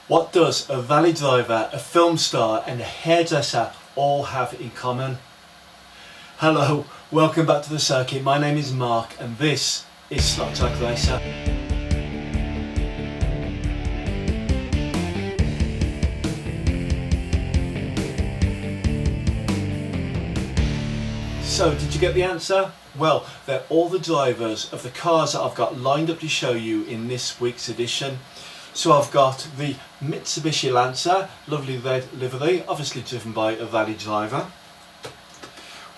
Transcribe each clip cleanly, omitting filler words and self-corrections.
What does a Vale driver, a film star and a hairdresser all have in common? Hello, welcome back to the circuit. My name is Mark and this is Slot Track Racer. So did you get the answer? Well, they're all the drivers of the cars that I've got lined up to show you in this week's edition. So I've got the Mitsubishi Lancer, lovely red livery, obviously driven by a Vale driver.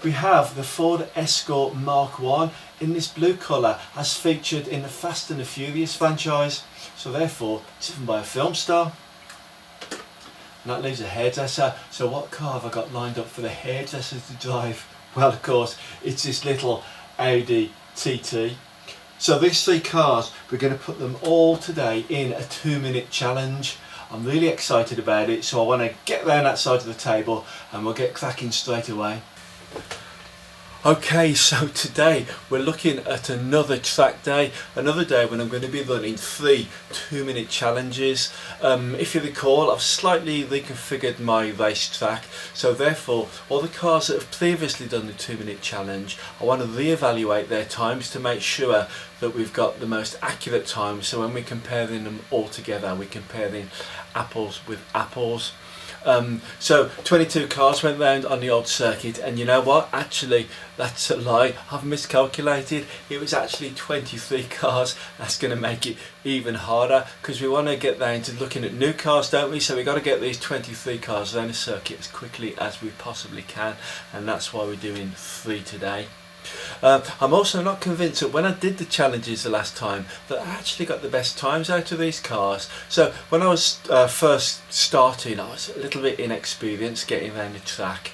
We have the Fork Escort MK1 in this blue colour, as featured in the Fast and the Furious franchise, so therefore driven by a film star. And that leaves a hairdresser. So what car have I got lined up for the hairdressers to drive? Well, of course, it's this little Audi TT. So these three cars, we're going to put them all today in a 2-minute challenge. I'm really excited about it, so I want to get round that side of the table and we'll get cracking straight away. Okay, so today we're looking at another track day, another day when I'm going to be running 3 2-minute challenges. If you recall, I've slightly reconfigured my racetrack, so therefore all the cars that have previously done the 2-minute challenge, I want to re-evaluate their times to make sure that we've got the most accurate times, so when we're comparing them all together, we're comparing apples with apples. So 22 cars went round on the old circuit, and you know what, actually that's a lie, I've miscalculated. It was actually 23 cars. That's going to make it even harder because we want to get round to looking at new cars, don't we? So we've got to get these 23 cars around the circuit as quickly as we possibly can, and that's why we're doing 3 today. I'm also not convinced that when I did the challenges the last time that I actually got the best times out of these cars. So when I was first starting, I was a little bit inexperienced getting around the track,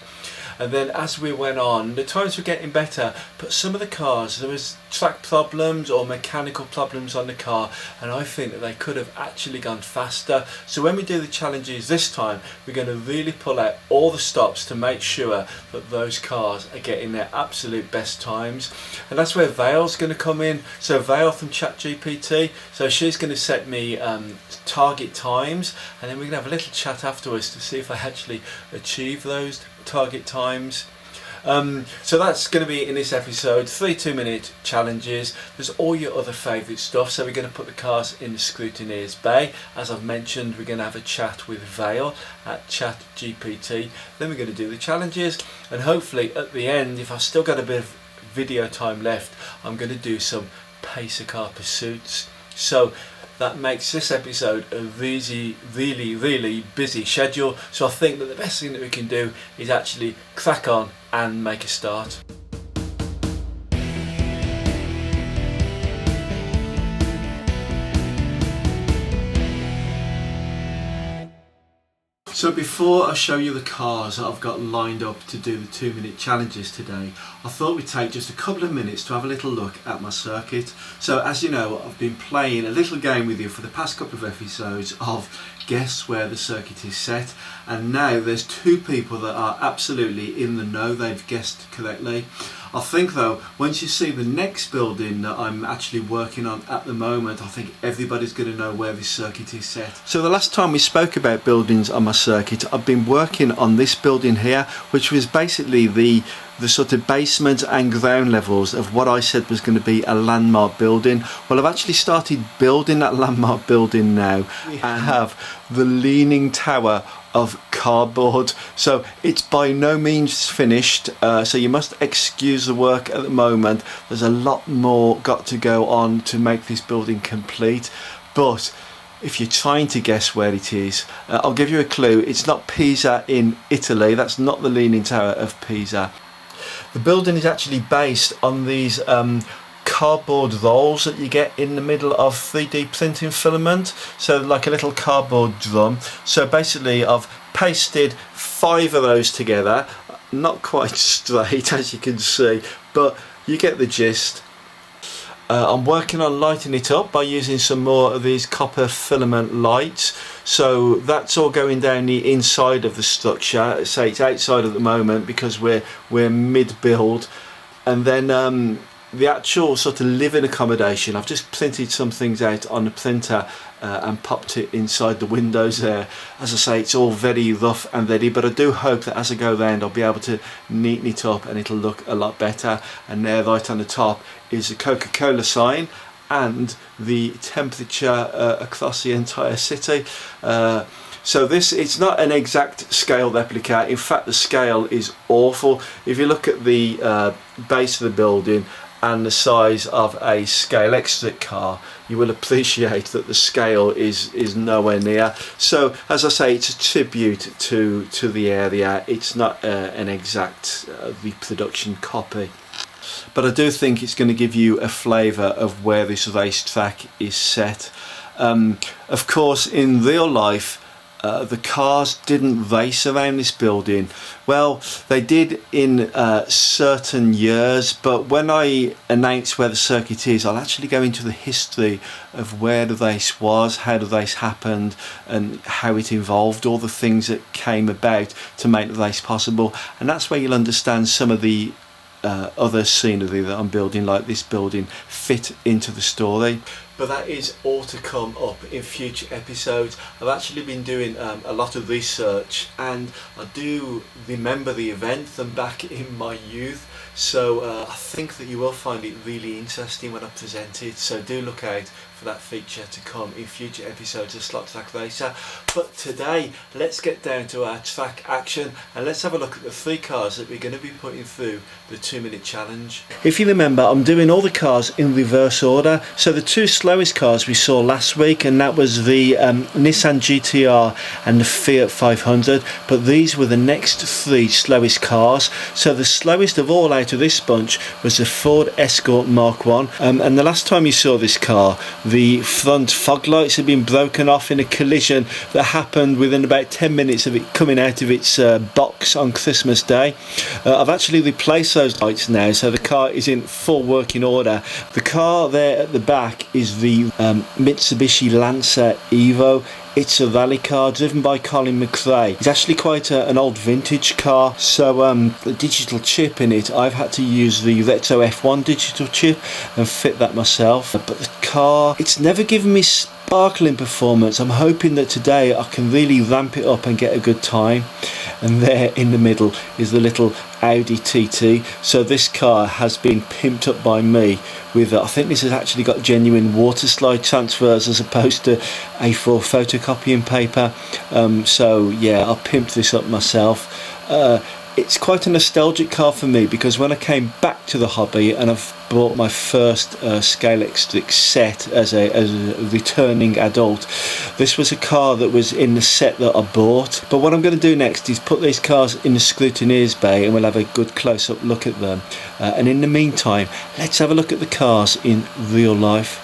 and then as we went on, the times were getting better, but some of the cars, there was track problems or mechanical problems on the car, and I think that they could have actually gone faster. So when we do the challenges this time, we're going to really pull out all the stops to make sure that those cars are getting their absolute best times, and that's where Vale's going to come in. So Vale from ChatGPT, so she's going to set me target times, and then we're going to have a little chat afterwards to see if I actually achieve those target times. So that's going to be in this episode, 3 2-minute challenges. There's all your other favourite stuff, so we're going to put the cars in the scrutineer's bay. As I've mentioned, we're going to have a chat with Vale at ChatGPT, then we're going to do the challenges, and hopefully at the end, if I've still got a bit of video time left, I'm going to do some pacer car pursuits. So that makes this episode a really busy schedule, so I think that the best thing that we can do is actually crack on and make a start. So before I show you the cars that I've got lined up to do the 2-minute challenges today, I thought we'd take just a couple of minutes to have a little look at my circuit. So as you know, I've been playing a little game with you for the past couple of episodes of guess where the circuit is set, and now there's 2 people that are absolutely in the know, they've guessed correctly. I think though, once you see the next building that I'm actually working on at the moment, I think everybody's going to know where this circuit is set. So the last time we spoke about buildings on my circuit, I've been working on this building here, which was basically the sort of basement and ground levels of what I said was going to be a landmark building. Well, I've actually started building that landmark building now. We have the Leaning Tower of cardboard, so it's by no means finished, so you must excuse the work at the moment. There's a lot more got to go on to make this building complete, but if you're trying to guess where it is, I'll give you a clue. It's not Pisa in Italy, that's not the Leaning Tower of Pisa. The building is actually based on these cardboard rolls that you get in the middle of 3D printing filament, so like a little cardboard drum. So basically I've pasted 5 of those together, not quite straight as you can see, but you get the gist. I'm working on lighting it up by using some more of these copper filament lights, so that's all going down the inside of the structure. So it's outside at the moment because we're mid build, and then the actual sort of living accommodation, I've just printed some things out on the printer and popped it inside the windows there. As I say, it's all very rough and ready, but I do hope that as I go round I'll be able to neaten it up and it'll look a lot better. And there right on the top is the Coca-Cola sign and the temperature across the entire city. So it's not an exact scale replica. In fact, the scale is awful. If you look at the base of the building and the size of a Scalextric car, you will appreciate that the scale is nowhere near. So as I say, it's a tribute to the area. It's not an exact reproduction copy, but I do think it's going to give you a flavour of where this racetrack is set. Of course, in real life, the cars didn't race around this building. Well, they did in certain years, but when I announce where the circuit is, I'll actually go into the history of where the race was, how the race happened, and how it involved, all the things that came about to make the race possible. And that's where you'll understand some of the other scenery that I'm building, like this building, fit into the story. But that is all to come up in future episodes. I've actually been doing a lot of research, and I do remember the event from back in my youth, so I think that you will find it really interesting when I present it. So do look out for that feature to come in future episodes of Slot Track Racer. But today, let's get down to our track action and let's have a look at the 3 cars that we're going to be putting through the 2-minute challenge. If you remember, I'm doing all the cars in reverse order. So the 2 slowest cars we saw last week, and that was the Nissan GTR and the Fiat 500, but these were the next 3 slowest cars. So the slowest of all out of this bunch was the Ford Escort MK1, and the last time you saw this car, the front fog lights had been broken off in a collision that happened within about 10 minutes of it coming out of its box on Christmas Day. I've actually replaced those lights now, so the car is in full working order. The car there at the back is the Mitsubishi Lance Evo. It's a rally car driven by Colin McRae. It's actually quite an old vintage car, so the digital chip in it, I've had to use the Retro F1 digital chip and fit that myself. But the car, it's never given me sparkling performance. I'm hoping that today I can really ramp it up and get a good time. And there in the middle is the little Audi TT. So this car has been pimped up by me with, I think this has actually got genuine water slide transfers as opposed to A4 photocopying paper. So yeah, I pimped this up myself. It's quite a nostalgic car for me because when I came back to the hobby and I've bought my first Scalextric set as a returning adult, this was a car that was in the set that I bought. But what I'm going to do next is put these cars in the scrutineer's bay and we'll have a good close-up look at them. And in the meantime, let's have a look at the cars in real life.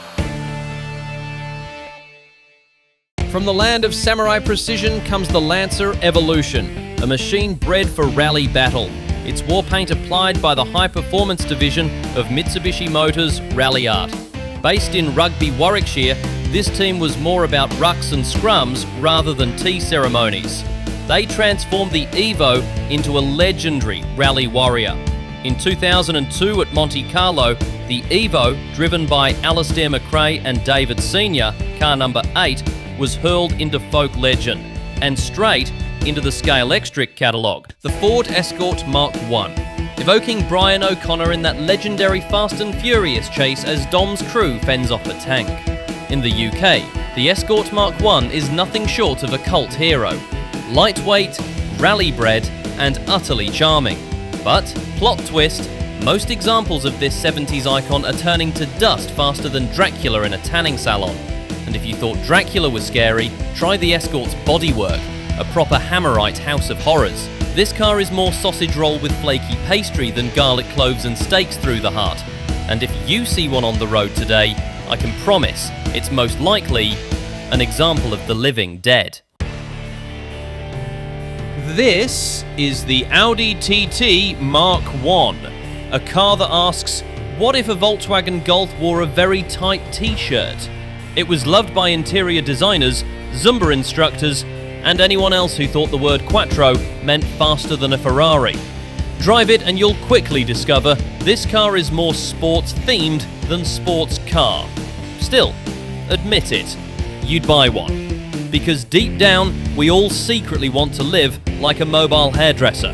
From the land of samurai precision comes the Lancer Evolution, a machine bred for rally battle. It's war paint applied by the high-performance division of Mitsubishi Motors Rally Art. Based in Rugby, Warwickshire, this team was more about rucks and scrums rather than tea ceremonies. They transformed the Evo into a legendary rally warrior. In 2002 at Monte Carlo, the Evo, driven by Alistair McRae and David Sr., car number 8, was hurled into folk legend and straight into the Scalextric catalogue. The Fork Escort MK1, evoking Brian O'Connor in that legendary Fast and Furious chase as Dom's crew fends off a tank. In the UK, the Escort MK1 is nothing short of a cult hero. Lightweight, rally-bred, and utterly charming. But, plot twist, most examples of this 70s icon are turning to dust faster than Dracula in a tanning salon. And if you thought Dracula was scary, try the Escort's bodywork, a proper Hammerite house of horrors. This car is more sausage roll with flaky pastry than garlic cloves and steaks through the heart. And if you see one on the road today, I can promise it's most likely an example of the living dead. This is the Audi TT MK1, a car that asks, what if a Volkswagen Golf wore a very tight t-shirt? It was loved by interior designers, Zumba instructors, and anyone else who thought the word quattro meant faster than a Ferrari. Drive it and you'll quickly discover This car is more sports themed than sports car. Still, admit it, you'd buy one. Because deep down, we all secretly want to live like a mobile hairdresser.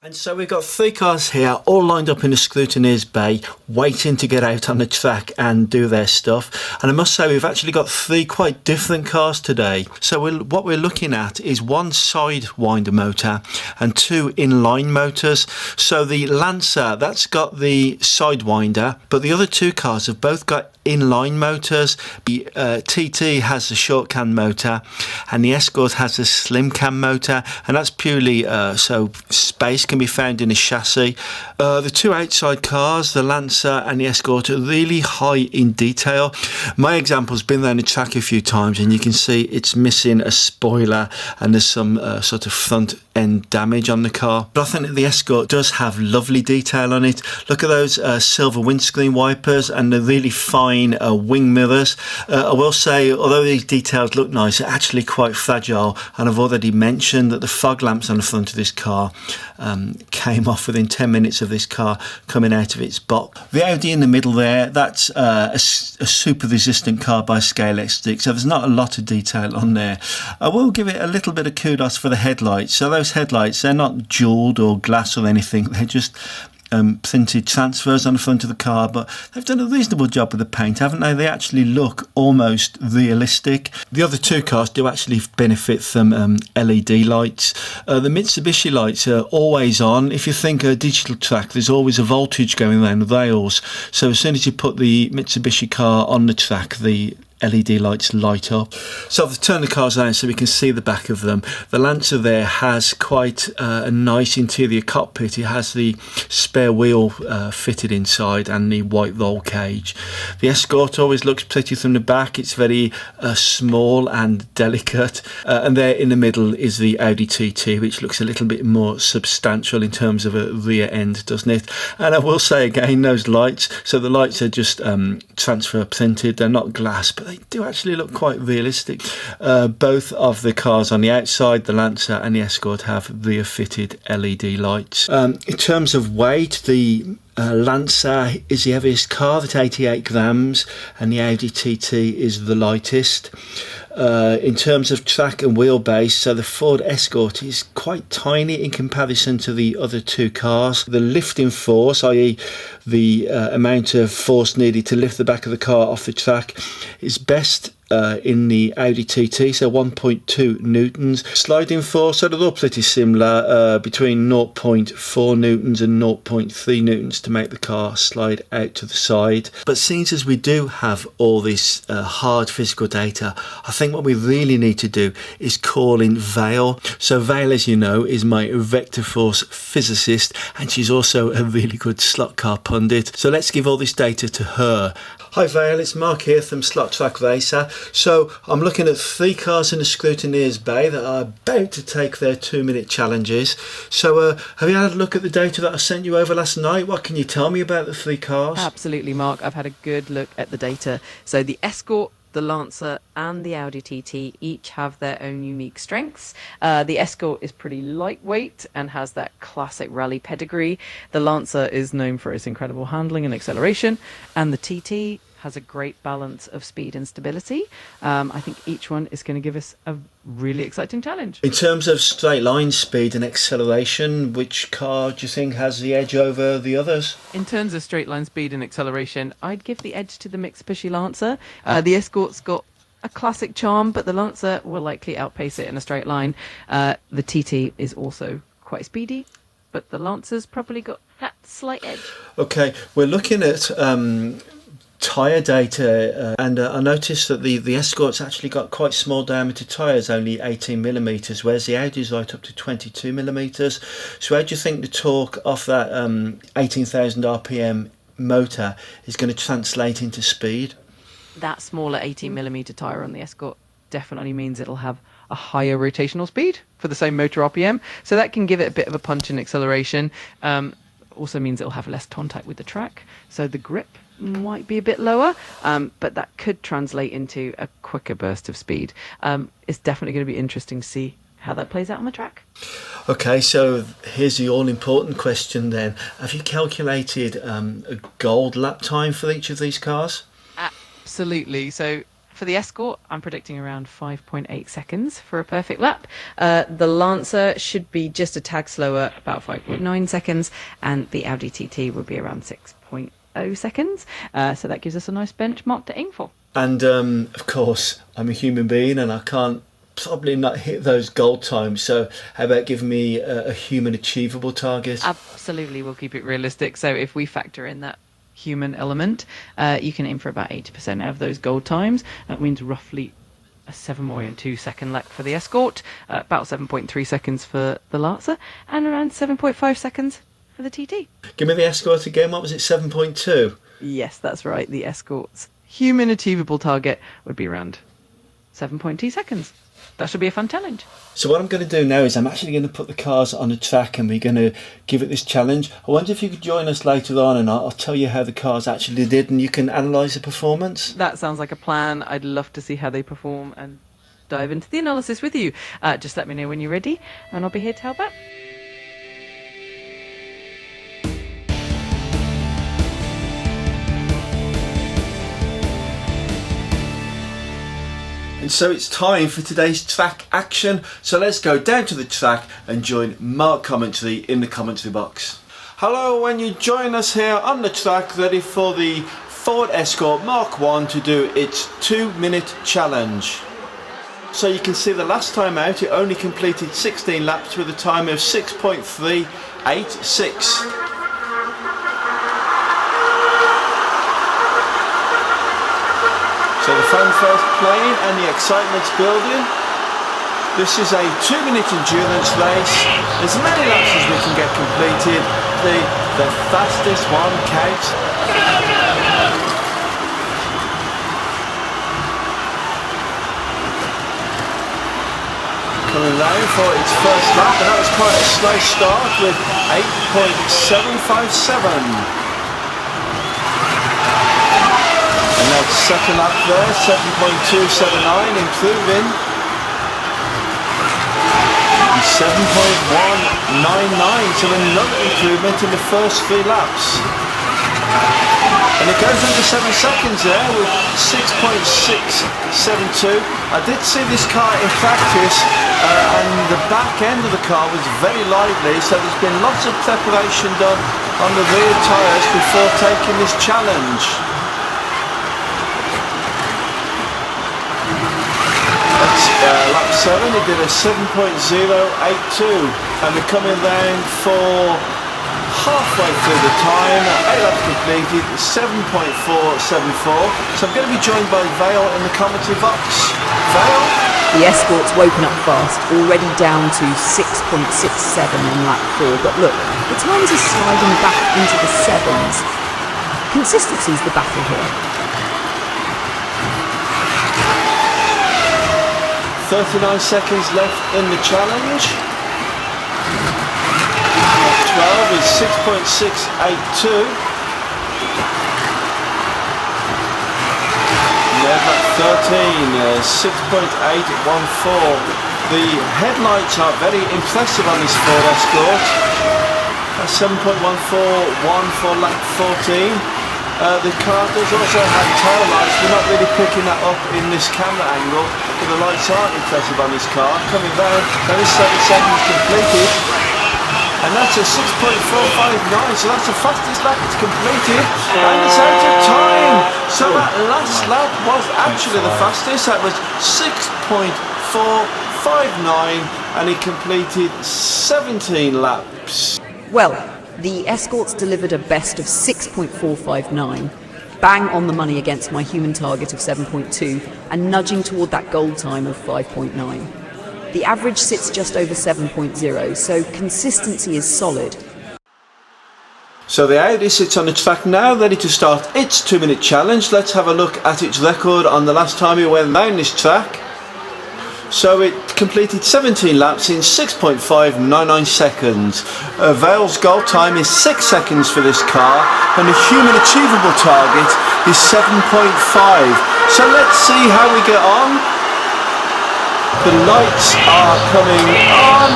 And so we've got 3 cars here, all lined up in the scrutineer's bay, waiting to get out on the track and do their stuff. And I must say, we've actually got 3 quite different cars today. So what we're looking at is 1 sidewinder motor and 2 inline motors. So the Lancer, that's got the sidewinder, but the other 2 cars have both got inline motors. The TT has a short can motor and the Escort has a slim can motor, and that's purely so space can be found in the chassis. The 2 outside cars, the Lancer and the Escort, are really high in detail. My example's been there on the track a few times and you can see it's missing a spoiler and there's some sort of front end damage on the car. But I think that the Escort does have lovely detail on it. Look at those silver windscreen wipers and the really fine wing mirrors. I will say, although these details look nice, they're actually quite fragile, and I've already mentioned that the fog lamps on the front of this car came off within 10 minutes of this car coming out of its box. The Audi in the middle there, that's a super resistant car by Scalextric, so there's not a lot of detail on there. I will give it a little bit of kudos for the headlights. So those headlights, they're not jewelled or glass or anything, they're just printed transfers on the front of the car, but they've done a reasonable job with the paint, haven't they? They actually look almost realistic. The other 2 cars do actually benefit from LED lights. The Mitsubishi lights are always on. If you think a digital track, there's always a voltage going around the rails, so as soon as you put the Mitsubishi car on the track, the LED lights light up. So I've turned the cars around so we can see the back of them. The Lancer there has quite a nice interior cockpit. It has the spare wheel fitted inside and the white roll cage. The Escort always looks pretty from the back. It's very small and delicate. And there in the middle is the Audi TT, which looks a little bit more substantial in terms of a rear end, doesn't it? And I will say again, those lights, so the lights are just transfer printed. They're not glass, but they do actually look quite realistic. Both of the cars on the outside, the Lancer and the Escort, have rear fitted LED lights. In terms of weight, the Lancer is the heaviest car at 88 grams and the Audi TT is the lightest. In terms of track and wheelbase, so the Ford Escort is quite tiny in comparison to the other 2 cars. The lifting force, i.e. the amount of force needed to lift the back of the car off the track, is best in the Audi TT, so 1.2 newtons. Sliding force, so they're all pretty similar, between 0.4 newtons and 0.3 newtons to make the car slide out to the side. But since as we do have all this hard physical data, I think what we really need to do is call in Vale. So Vale, as you know, is my vector force physicist, and she's also a really good slot car pundit. So let's give all this data to her. Hi Vale, it's Mark here from Slot Track Racer. So I'm looking at 3 cars in the scrutineer's bay that are about to take their 2-minute challenges. So have you had a look at the data that I sent you over last night? What can you tell me about the 3 cars? Absolutely, Mark. I've had a good look at the data. So the Escort, the Lancer and the Audi TT each have their own unique strengths. The Escort is pretty lightweight and has that classic rally pedigree. The Lancer is known for its incredible handling and acceleration, and the TT has a great balance of speed and stability. I think each one is going to give us a really exciting challenge. In terms of straight line speed and acceleration, which car do you think has the edge over the others? In terms of straight line speed and acceleration, I'd give the edge to the Mitsubishi Lancer. The Escort's got a classic charm, but the Lancer will likely outpace it in a straight line. The TT is also quite speedy, but the Lancer's probably got that slight edge. Okay, we're looking at tyre data, and I noticed that the Escort's actually got quite small diameter tyres, only 18mm, whereas the Audi's right up to 22mm. So how do you think the torque off that 18,000 RPM motor is going to translate into speed? That smaller 18mm tyre on the Escort definitely means it'll have a higher rotational speed for the same motor RPM, so that can give it a bit of a punch in acceleration. Also means it'll have less contact with the track, so the grip might be a bit lower, but that could translate into a quicker burst of speed. It's definitely going to be interesting to see how that plays out on the track. Okay, so here's the all-important question then. Have you calculated a gold lap time for each of these cars? Absolutely. So for the Escort, I'm predicting around 5.8 seconds for a perfect lap. The Lancer should be just a tad slower, about 5.9 seconds, and the Audi TT would be around 6.0 seconds. So that gives us a nice benchmark to aim for. And of course, I'm a human being and I can't probably not hit those gold times. So how about giving me a human achievable target? Absolutely, we'll keep it realistic. So if we factor in that human element, you can aim for about 80% out of those gold times. That means roughly a 7.2 second lap for the Escort, about 7.3 seconds for the Lancer, and around 7.5 seconds for the TT. Give me the Escort again. What was it, 7.2? Yes, that's right. The Escort's human achievable target would be around 7.2 seconds. That should be a fun challenge. So what I'm going to do now is I'm actually going to put the cars on the track and we're going to give it this challenge. I wonder if you could join us later on and I'll tell you how the cars actually did and you can analyse the performance. That sounds like a plan. I'd love to see how they perform and dive into the analysis with you. Just let me know when you're ready and I'll be here to help out. And so it's time for today's track action. So let's go down to the track and join Mark Commentary in the commentary box. Hello, when you join us here on the track, ready for the Fork Escort MK1 to do its 2-minute challenge. So you can see the last time out it only completed 16 laps with a time of 6.386. So the fanfare's playing and the excitement's building. This is a 2-minute endurance race. As many laps as we can get completed. The fastest one counts. Coming round for its first lap, and that was quite a slow start with 8.757. And that's second lap there, 7.279, improving. And 7.199, so another improvement in the first 3 laps. And it goes under 7 seconds there with 6.672. I did see this car in practice and the back end of the car was very lively, so there's been lots of preparation done on the rear tyres before taking this challenge. Lap 7, it did a 7.082 and we're coming round for halfway through the time, 8 laps completed, 7.474. So I'm going to be joined by Vale in the commentary box. Vale? The Escort's woken up fast, already down to 6.67 in lap 4, but look, the times are sliding back into the 7s. Consistency's the battle here. 39 seconds left in the challenge. Lap 12 is 6.682. Lap 13, 6.814. The headlights are very impressive on this Ford Escort. 7.141 for lap 14. The car does also have tail lights. We're not really picking that up in this camera angle, but the lights are impressive on this car. Coming round, that is 7 seconds completed, and that's a 6.459, so that's the fastest lap it's completed, and it's out of time. So that last lap was actually the fastest. That was 6.459, and he completed 17 laps. Well, the Escorts delivered a best of 6.459, bang on the money against my human target of 7.2 and nudging toward that gold time of 5.9. The average sits just over 7.0, so consistency is solid. So the Audi sits on the track now, ready to start its 2-minute challenge. Let's have a look at its record on the last time it went round this track. So it completed 17 laps in 6.599 seconds. Vale's goal time is 6 seconds for this car and the human achievable target is 7.5. So let's see how we get on. The lights are coming on.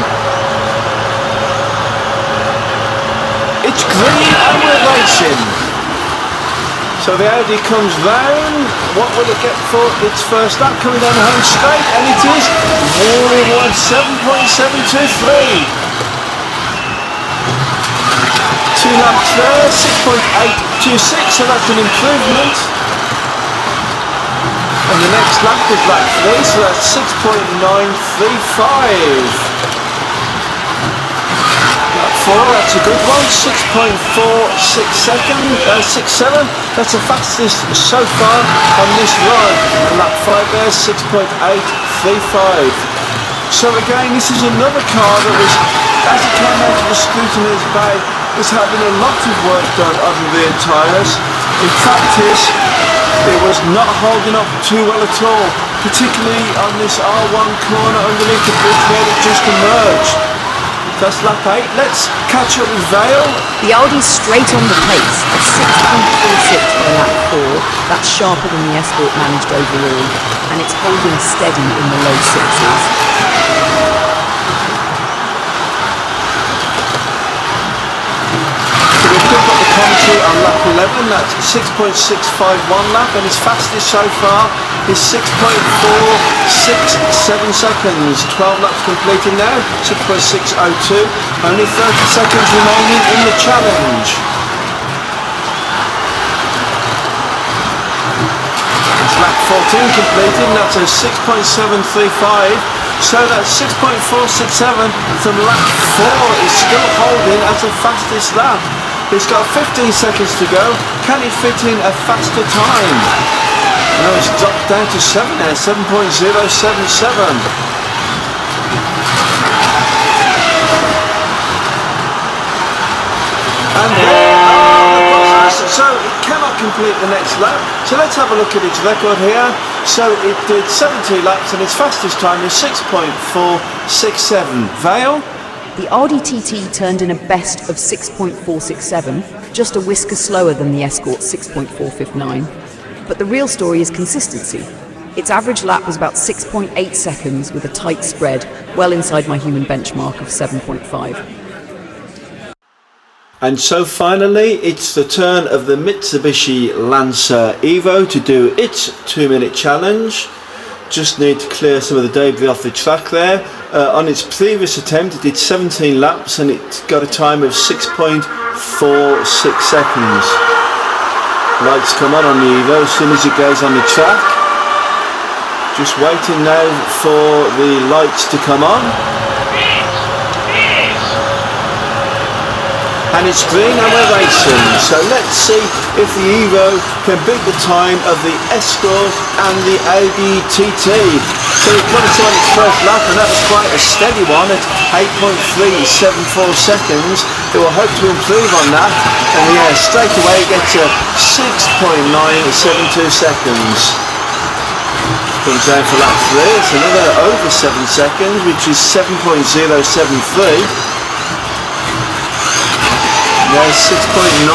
It's green and we're racing. So the Audi comes round. What will it get for its first lap? Coming down the home straight, and it is 7.723. 2 laps there, 6.826, so that's an improvement. And the next lap is lap 3, so that's 6.935. Lap 4, that's a good one, 6.467. That's the fastest so far on this run. And lap 5 there, 6.835. So again, this is another car that was, as it came out of the scrutineer's bay, was having a lot of work done on the rear tyres. In practice, it was not holding up too well at all, particularly on this R1 corner underneath the bridge where it just emerged. That's lap 8. Let's catch up with Vale. The Audi's straight on the pace at 6.46 by lap 4. That's sharper than the Escort managed overall, and it's holding steady in the low 6s. We've got the commentary on lap 11, that's 6.651 lap, and his fastest so far is 6.467 seconds. 12 laps completed now, 6.602, only 30 seconds remaining in the challenge. It's lap 14 completed, and that's a 6.735. So that's 6.467 from lap 4 is still holding as the fastest lap. He's got 15 seconds to go. Can he fit in a faster time? No, it's dropped down to 7 now, 7.077. And there are the buzzers. So it cannot complete the next lap. So let's have a look at its record here. So it did 70 laps and its fastest time is 6.467. Vale? The Audi TT turned in a best of 6.467, just a whisker slower than the Escort's 6.459. But the real story is consistency. Its average lap was about 6.8 seconds with a tight spread, well inside my human benchmark of 7.5. And so finally, it's the turn of the Mitsubishi Lance Evo to do its 2-minute challenge. Just need to clear some of the debris off the track there. On its previous attempt, it did 17 laps and it got a time of 6.46 seconds. Lights come on the Evo as soon as it goes on the track. Just waiting now for the lights to come on. And it's green and we're racing, so let's see if the Evo can beat the time of the Escort and the Audi TT. So it got it on its first lap and that was quite a steady one at 8.374 seconds. It will hope to improve on that, and yeah, straight away it gets a 6.972 seconds. Comes down for lap 3, it's another over 7 seconds, which is 7.073. There's 6.905.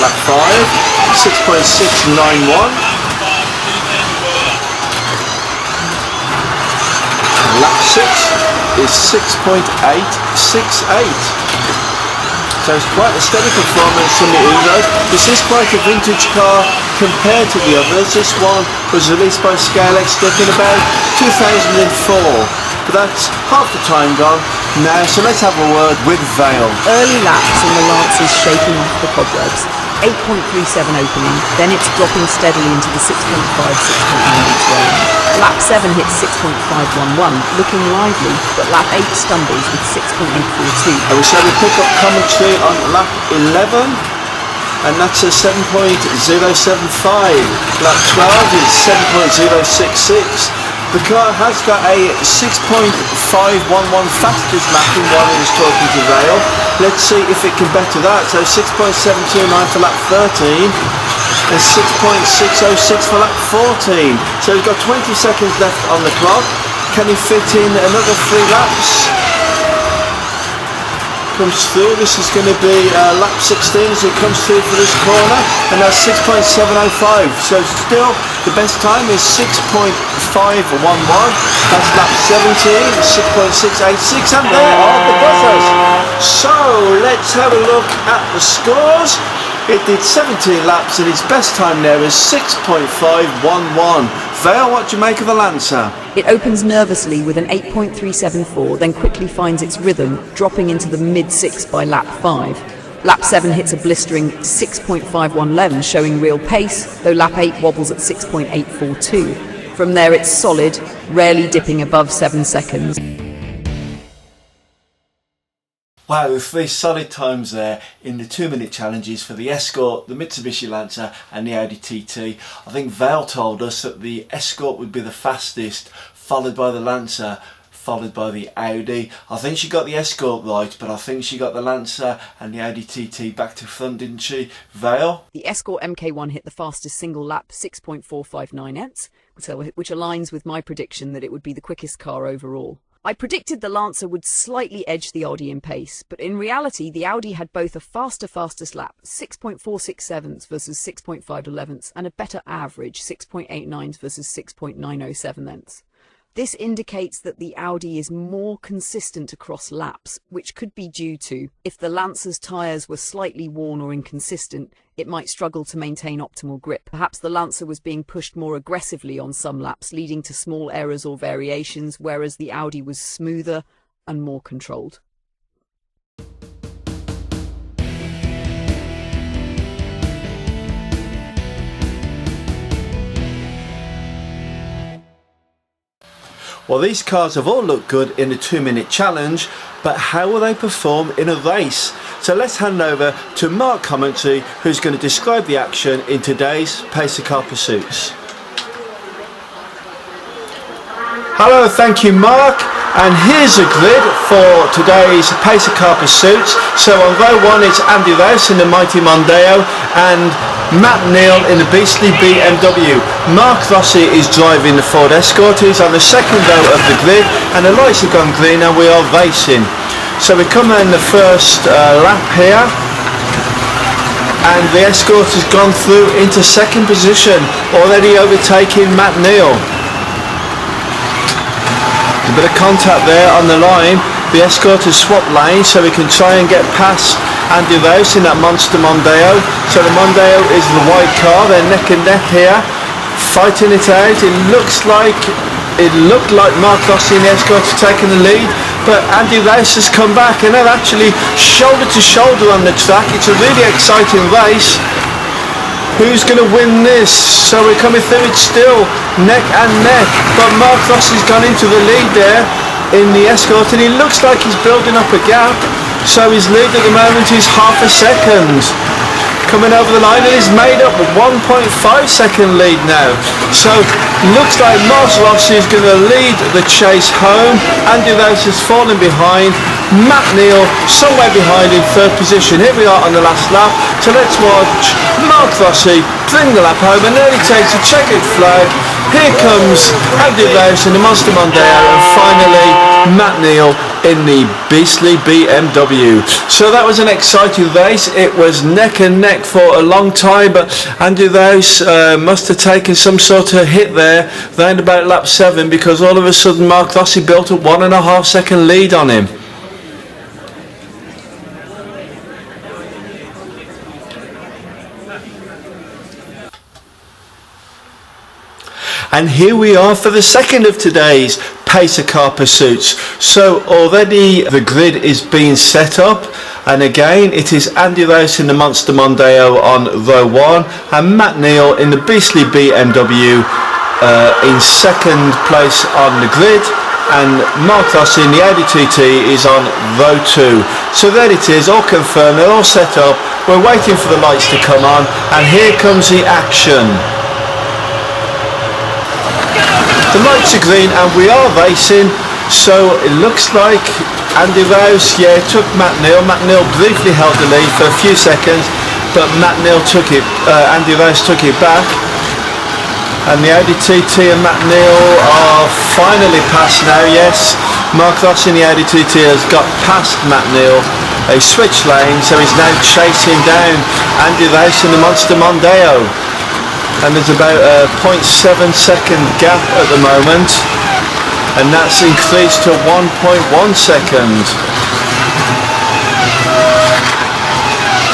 Lap 5, 6.691. Lap 6 is 6.868. So it's quite a steady performance from the Evo. This is quite a vintage car compared to the others. This one was released by Scalextric in about 2004. But that's half the time gone now, so let's have a word with Vale. Early laps and the Lance is shaking off the cobwebs. 8.37 opening, then it's dropping steadily into the 6.5, 6.9 range. Lap 7 hits 6.511, looking lively, but lap 8 stumbles with 6.842. And so we pick up commentary on lap 11, and that's a 7.075. Lap 12 is 7.066. The car has got a 6.511 fastest lapping while it was talking to Vale. Let's see if it can better that. So 6.729 for lap 13 and 6.606 for lap 14. So he's got 20 seconds left on the clock. Can he fit in another 3 laps? Comes through. This is going to be lap 16 as it comes through for this corner, and that's 6.705. So still The best time is 6.511. That's lap 17, 6.686, and there are the buzzers. So let's have a look at the scores. It did 17 laps and its best time there is 6.511. Vale, what do you make of the Lancer? It opens nervously with an 8.374, then quickly finds its rhythm, dropping into the mid-6 by lap 5. Lap 7 hits a blistering 6.511, showing real pace, though lap 8 wobbles at 6.842. From there it's solid, rarely dipping above 7 seconds. Wow, 3 solid times there in the 2-minute challenges for the Escort, the Mitsubishi Lancer and the Audi TT. I think Vale told us that the Escort would be the fastest, followed by the Lancer, followed by the Audi. I think she got the Escort right, but I think she got the Lancer and the Audi TT back to front, didn't she? Vale? The Escort MK1 hit the fastest single lap, 6.459 which aligns with my prediction that it would be the quickest car overall. I predicted the Lancer would slightly edge the Audi in pace, but in reality the Audi had both a fastest lap, 6.467 versus 6.511, and a better average, 6.89 versus 6.907. This indicates that the Audi is more consistent across laps, which could be due to, if the Lancer's tyres were slightly worn or inconsistent, it might struggle to maintain optimal grip. Perhaps the Lancer was being pushed more aggressively on some laps, leading to small errors or variations, whereas the Audi was smoother and more controlled. Well, these cars have all looked good in the 2-minute challenge, but how will they perform in a race? So let's hand over to Mark Commentary, who's going to describe the action in today's Pacer Car Pursuits. Hello, thank you Mark, and here's a grid for today's Pacer Car Pursuits. So on row 1 it's Andy Rouse in the mighty Mondeo and Matt Neal in the beastly BMW. Mark Rossi is driving the Ford Escort. He's on the second row of the grid and the lights have gone green and we are racing. So we come in the first lap here and the Escort has gone through into second position, already overtaking Matt Neal. A bit of contact there on the line. The Escort has swapped lanes so we can try and get past Andy Rouse in that monster Mondeo. So the Mondeo is the white car, they're neck and neck here, fighting it out. It looked like Mark Rossi and the Escort have taken the lead, but Andy Rouse has come back and they're actually shoulder to shoulder on the track. It's a really exciting race. Who's going to win this? So we're coming through it still, neck and neck, but Mark Rossi's gone into the lead there in the Escort and he looks like he's building up a gap. So his lead at the moment is half a second. Coming over the line and he's made up a 1.5 second lead now. So looks like Mark Rossi is going to lead the chase home. Andy Rouse has fallen behind. Matt Neal somewhere behind in third position. Here we are on the last lap. So let's watch Mark Rossi bring the lap home and there he takes a checkered flag. Here comes Andy Rouse in the Monster Mondeo and finally Matt Neal in the beastly BMW. So that was an exciting race. It was neck and neck for a long time, but Andy Rouse must have taken some sort of hit there round about lap 7 because all of a sudden Mark Rossi built a 1.5 second lead on him. And here we are for the second of today's Pacer Car Pursuits. So already the grid is being set up, and again it is Andy Rouse in the Monster Mondeo on row 1 and Matt Neal in the beastly BMW in second place on the grid, and Mark Rossi in the Audi TT is on row 2. So there it is, all confirmed, they're all set up, we're waiting for the lights to come on and here comes the action. The lights are green and we are racing, so it looks like Andy Rouse, took Matt Neal. Matt Neal briefly held the lead for a few seconds, but Andy Rouse took it back. And the Audi TT and Matt Neal are finally past now, yes. Mark Rossi in the Audi TT has got past Matt Neal. They switched lanes, so he's now chasing down Andy Rouse in the Monster Mondeo. and there's about a 0.7 second gap at the moment, and that's increased to 1.1 second.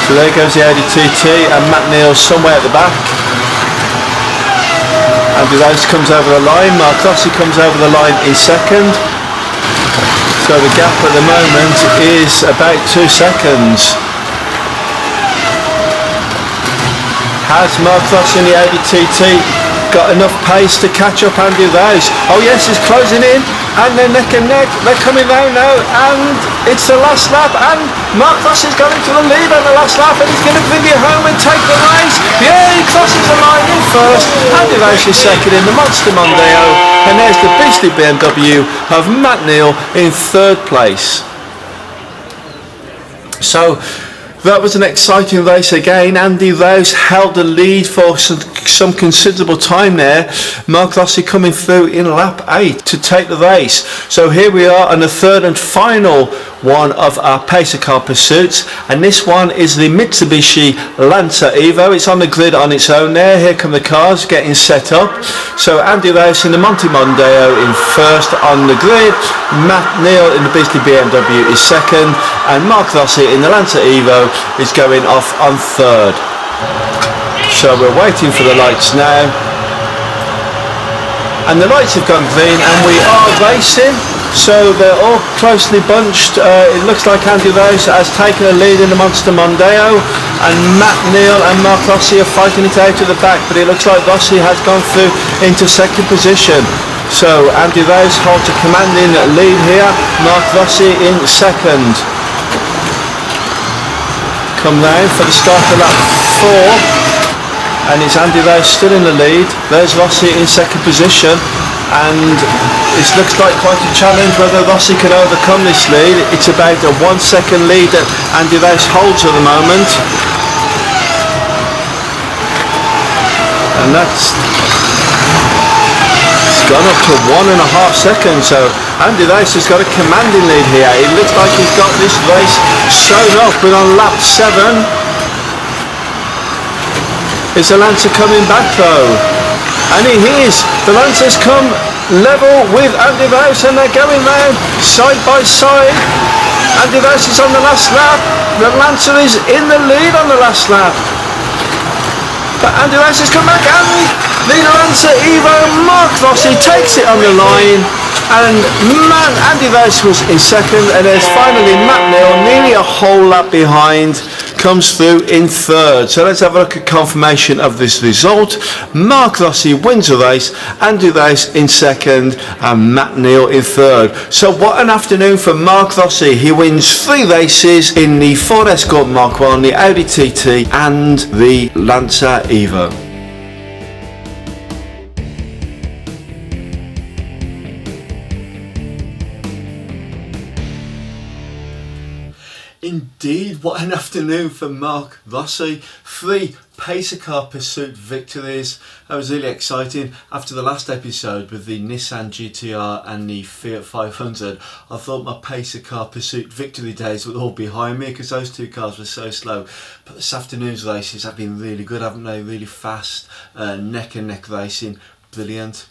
So there goes the Audi TT, and Matt Neal's somewhere at the back. Andy Rose comes over the line, Mark Rossi comes over the line in second. So the gap at the moment is about 2 seconds. Has Mark Rossi in the Audi TT got enough pace to catch up Andy Rose? Oh yes, he's closing in, and they're neck and neck. They're coming down now, and it's the last lap, and Mark Rossi's got into the lead on the last lap, and he's going to bring you home and take the race. Yeah, he crosses the line in first. Andy Rose is second in the Monster Mondeo, and there's the beastly BMW of Matt Neal in third place. So that was an exciting race again. Andy Rose held the lead for some considerable time there. Mark Rossi coming through in lap 8 to take the race. So here we are on the third and final one of our pacer car pursuits, and this one is the Mitsubishi Lance Evo. It's on the grid on its own there. Here come the cars getting set up. So Andy Rose in the Monte Mondeo in first on the grid, Matt Neal in the beastly BMW is second, and Mark Rossi in the Lance Evo is going off on third. So we're waiting for the lights now, and the lights have gone green, and we are racing. So they're all closely bunched. It looks like Andy Rose has taken a lead in the Monster Mondeo, and Matt Neal and Mark Rossi are fighting it out at the back, but it looks like Rossi has gone through into second position. So Andy Rose holds a commanding lead here, Mark Rossi in second. Come down for the start of lap 4, and it's Andy Rose still in the lead. There's Rossi in second position, and it looks like quite a challenge whether Rossi can overcome this lead. It's about a 1 second lead that Andy Rose holds at the moment, and it's gone up to 1.5 seconds. So Andy Rose has got a commanding lead here. It looks like he's got this race sewn up, but on lap 7 is the Lancer coming back though, and he is. The Lancers come level with Andy Rose, and they're going round side by side. Andy Rose is on the last lap. The Lancer is in the lead on the last lap, but Andy Rose has come back, and the Lance Evo Mark Rossi takes it on the line, and Andy Rose was in second, and there's finally Matt Neal, nearly a whole lap behind, comes through in third. So let's have a look at confirmation of this result. Mark Rossi wins the race, Andy Rose in second, and Matt Neal in third. So what an afternoon for Mark Rossi. He wins 3 races in the Fork Escort MK1, the Audi TT, and the Lance Evo. Indeed, what an afternoon for Mark Rossi. 3 pacer car pursuit victories. That was really exciting. After the last episode with the Nissan GTR and the Fiat 500, I thought my pacer car pursuit victory days would all be behind me because those 2 cars were so slow. But this afternoon's races have been really good, haven't they? Really fast, neck and neck racing. Brilliant.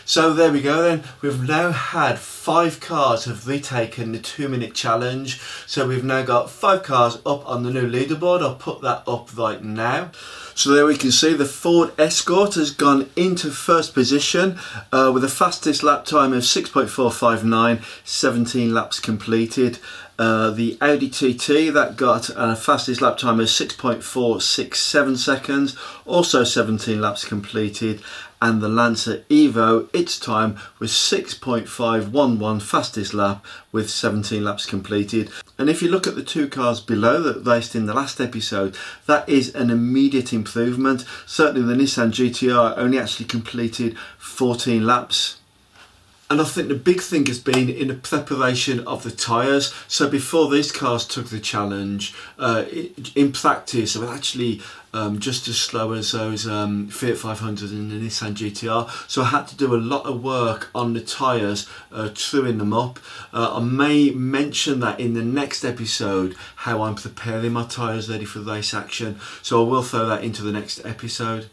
So there we go then. We've now had 5 cars have retaken the 2-minute challenge. So we've now got 5 cars up on the new leaderboard. I'll put that up right now. So there we can see the Fork Escort has gone into first position with the fastest lap time of 6.459, 17 laps completed. The Audi TT that got a fastest lap time of 6.467 seconds, also 17 laps completed, and the Lancer Evo, its time was 6.511, fastest lap with 17 laps completed. And if you look at the 2 cars below that raced in the last episode, that is an immediate improvement. Certainly the Nissan GTR only actually completed 14 laps. And I think the big thing has been in the preparation of the tyres. So before these cars took the challenge, in practice they were actually just as slow as those Fiat 500 and the Nissan GTR. So I had to do a lot of work on the tyres, truing them up. I may mention that in the next episode, how I'm preparing my tyres ready for race action. So I will throw that into the next episode.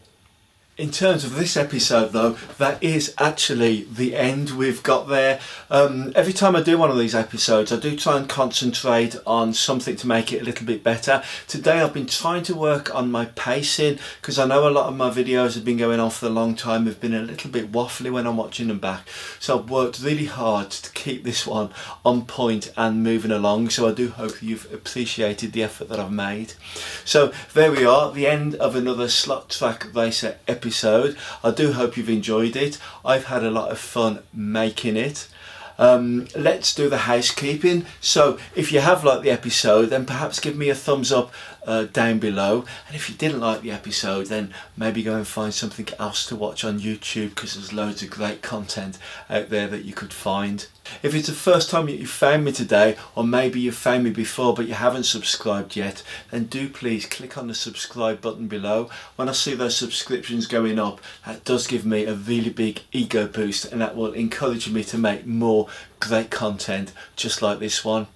In terms of this episode though, that is actually the end. We've got there. Every time I do one of these episodes, I do try and concentrate on something to make it a little bit better. Today I've been trying to work on my pacing, because I know a lot of my videos have been going on for a long time. They've been a little bit waffly when I'm watching them back. So I've worked really hard to keep this one on point and moving along. So I do hope you've appreciated the effort that I've made. So there we are, the end of another Slot Track Racer episode. I do hope you've enjoyed it. I've had a lot of fun making it. Let's do the housekeeping. So if you have liked the episode, then perhaps give me a thumbs up down below, and if you didn't like the episode, then maybe go and find something else to watch on YouTube, because there's loads of great content out there that you could find. If it's the first time that you found me today, or maybe you've found me before but you haven't subscribed yet, then do please click on the subscribe button below. When I see those subscriptions going up, that does give me a really big ego boost, and that will encourage me to make more great content just like this one.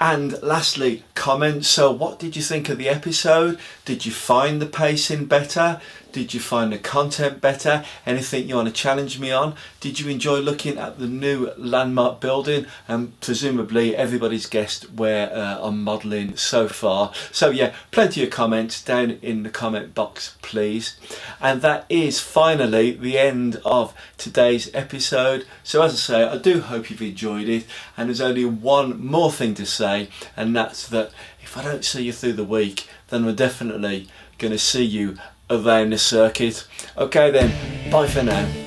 And lastly, comment. So what did you think of the episode? Did you find the pacing better? Did you find the content better? Anything you want to challenge me on? Did you enjoy looking at the new landmark building? And presumably everybody's guessed where I'm modelling so far. So yeah, plenty of comments down in the comment box please. And that is finally the end of today's episode. So as I say, I do hope you've enjoyed it. And there's only one more thing to say, and that's that if I don't see you through the week, then we're definitely going to see you around the circuit. Okay then, bye for now.